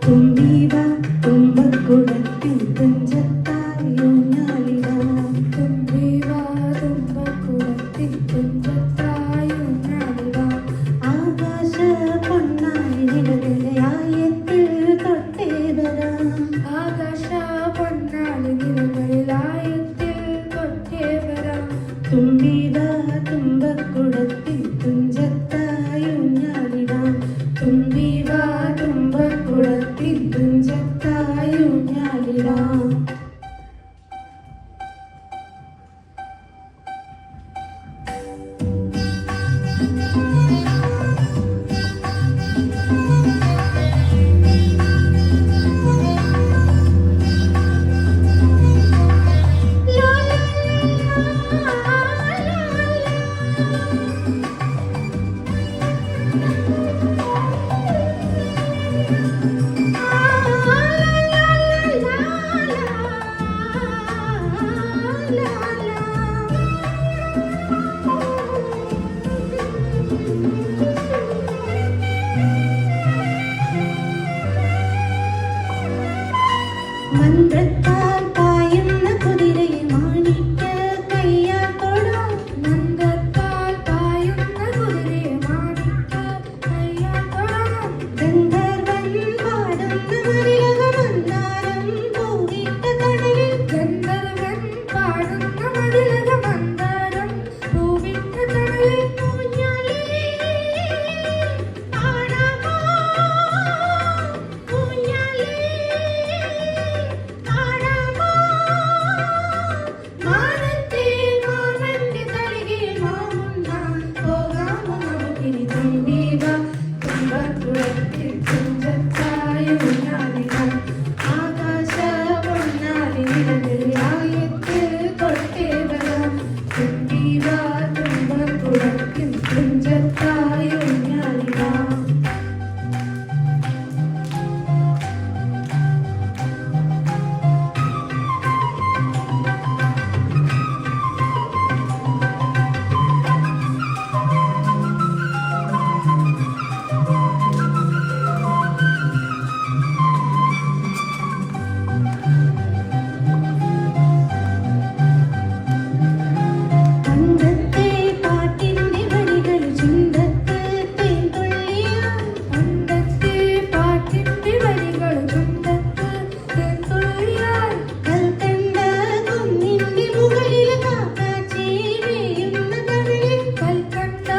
തുമ്പീവാ തുമ്പക്കുടത്തിൽ തുഞ്ചത്തായൂഞ്ഞാലിടാ തുമ്പീവാ തുമ്പക്കുടത്തിൽ തുഞ്ചത്തായൂഞ്ഞാലിടാ ആകാശ പൊന്നാലിനിഴലായത്തിൽ തൊട്ടേ വരാം ആകാശ പൊന്നാലിനിഴലായത്തിൽ തൊട്ടേ വരാം തുമ്പീവാ തുമ്പക്കുടത്തിൽ തുഞ്ചത്തായൂഞ്ഞാലിടാം തുമ്പീവാ തുമ്പക്കുടത്തിൽ തുഞ്ചത്തായൂഞ്ഞാലിടാം മന്ത്രത്താൽ പായുന്ന കുതിരയെ മാണിക്ക കയ്യാൽ തൊടാം മന്ത്രത്താൽ പായുന്ന കുതിരയെ മാണിക്ക കയ്യാൽ തൊടാം ഗന്ധർവൻ പാടുന്ന മതിലകമന്ദാരം പൂവിട്ട കടലിൽ ഗന്ധർവൻ പാടുന്ന മതിലകമന്ദാരം പൂവിട്ട കടലിൽ ഊഞ്ഞാലേ ആടാമോ ഊഞ്ഞാലേ ആടാമോ മാനത്തെ മാമന്റെ തളികയിൽ മാമുണ്ണാൻ പോകാമോ നമുക്കിനി തുമ്പീവാ തുമ്പക്കുടത്തിൽ തുഞ്ചത്തായൂഞ്ഞാലിടാം ആകാശ പൊന്നാലിനിഴലായത്തിൽ തൊട്ടേ വരാം തുമ്പീവാ തുമ്പക്കുടത്തിൽ തുഞ്ചത്തായൂഞ്ഞാലിടാം പണ്ടത്തെ പാട്ടിന്റെ വരികൾ ചുണ്ടത്ത് തേൻതുള്ളിയാൽ പണ്ടത്തെ പാട്ടിന്റെ വരികൾ ചുണ്ടത്ത് തേൻതുള്ളിയാൽ കൽക്കണ്ട കുന്നിന്റെ മുകളിൽ കാക്കാച്ചി മേയുന്ന കടലിൽ കൽക്കണ്ട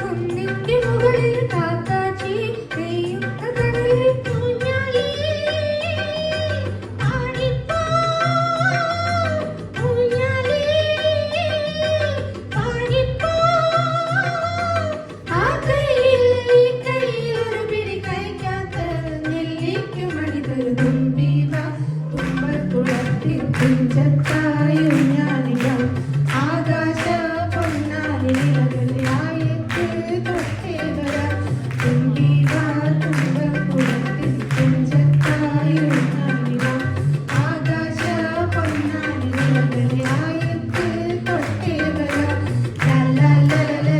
കുന്നിന്റെ മുകളിൽ കാക്കാച്ചി പെയ്യുന്ന കടലിൽ ഊഞ്ഞാലേ ആടിപ്പോ ഊഞ്ഞാലേ ആടിപ്പോ ആ കയ്യിൽ ഈ കയ്യിൽ ഒരു പിടി കഴിക്കാത്ത നെല്ലിക്കുമണി തരു തുമ്പീവാ തുമ്പക്കുടത്തിൽ തുഞ്ചത്തായൂഞ്ഞാലിടാം ആകാശ പൊന്നാലിനിഴലായത്തിൽ തൊട്ടേ വരാം തുമ്പീവാ തുമ്പക്കുടത്തിൽ തുഞ്ചത്തായൂഞ്ഞാലിടാം ആകാശ പൊന്നാലിനിഴലായത്തിൽ തൊട്ടേ വരാം ലാ ലാ ലാ ലാ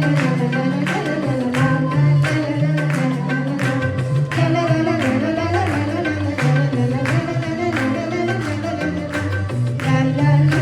la la